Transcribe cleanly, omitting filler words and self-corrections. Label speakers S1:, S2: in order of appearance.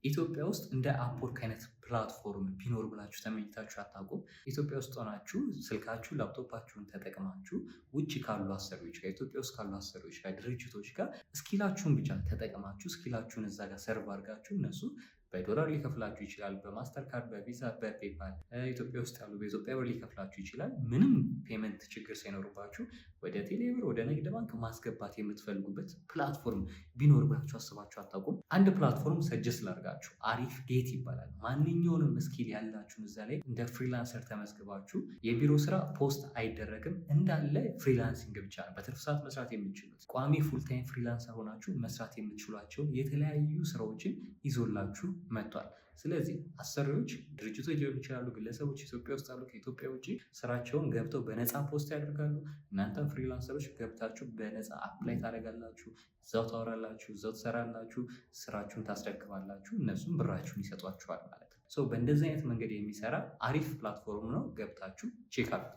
S1: ኢትዮጵያ ውስጥ እንደ አፕወርክ አይነት ፕላትፎርም ቢኖር ብላችሁ ተመኝታችሁ አታውቁም? ኢትዮጵያ ውስጥ ሆናችሁ ስልካችሁ፣ ላፕቶፓችሁን ተጠቅማችሁ ውጭ ካሉ አሰሪዎች ጋር፣ ኢትዮጵያ ውስጥ ካሉ አሰሪዎች ጋር፣ ድርጅቶች ጋር ስኪላችሁን ብቻ ተጠቅማችሁ ስኪላችሁን እዛ ጋር ሰርቭ አድርጋችሁ እነሱ በዶላር ሊከፍላችሁ ይችላል፣ በማስተር ካርድ፣ በቪዛ፣ በፔፓል ኢትዮጵያ ውስጥ ያሉ በኢትዮጵያ ብር ሊከፍላችሁ ይችላል። ምንም ፔመንት ችግር ሳይኖርባችሁ ወደ ቴሌብር ወደ ንግድ ባንክ ማስገባት የምትፈልጉበት ፕላትፎርም ቢኖር ብላችሁ አስባችሁ አታውቁም? አንድ ፕላትፎርም ሰጀስት ላድርጋችሁ፣ አሪፍ ጌት ይባላል። ማንኛውንም ስኪል ያላችሁን እዛ ላይ እንደ ፍሪላንሰር ተመዝግባችሁ የቢሮ ስራ ፖስት አይደረግም፣ እንዳለ ፍሪላንሲንግ ብቻ ነው በትርፍ ሰዓት መስራት የምትችሉት። ቋሚ ፉልታይም ፍሪላንሰር ሆናችሁ መስራት የምትችሏቸውን የተለያዩ ስራዎችን ይዞላችሁ መጥቷል። ስለዚህ አሰሪዎች ድርጅቶች ሊሆኑ ይችላሉ፣ ግለሰቦች ኢትዮጵያ ውስጥ አሉ፣ ከኢትዮጵያ ውጭ ስራቸውን ገብተው በነፃ ፖስት ያደርጋሉ። እናንተም ፍሪላንሰሮች ገብታችሁ በነፃ አፕላይ ታደርጋላችሁ፣ እዛው ታወራላችሁ፣ እዛው ትሰራላችሁ፣ ስራችሁን ታስረክባላችሁ፣ እነሱም ብራችሁን ይሰጧችኋል ማለት ነው። በእንደዚህ አይነት መንገድ የሚሰራ አሪፍ ፕላትፎርም ነው። ገብታችሁ ቼክ አድርጉት።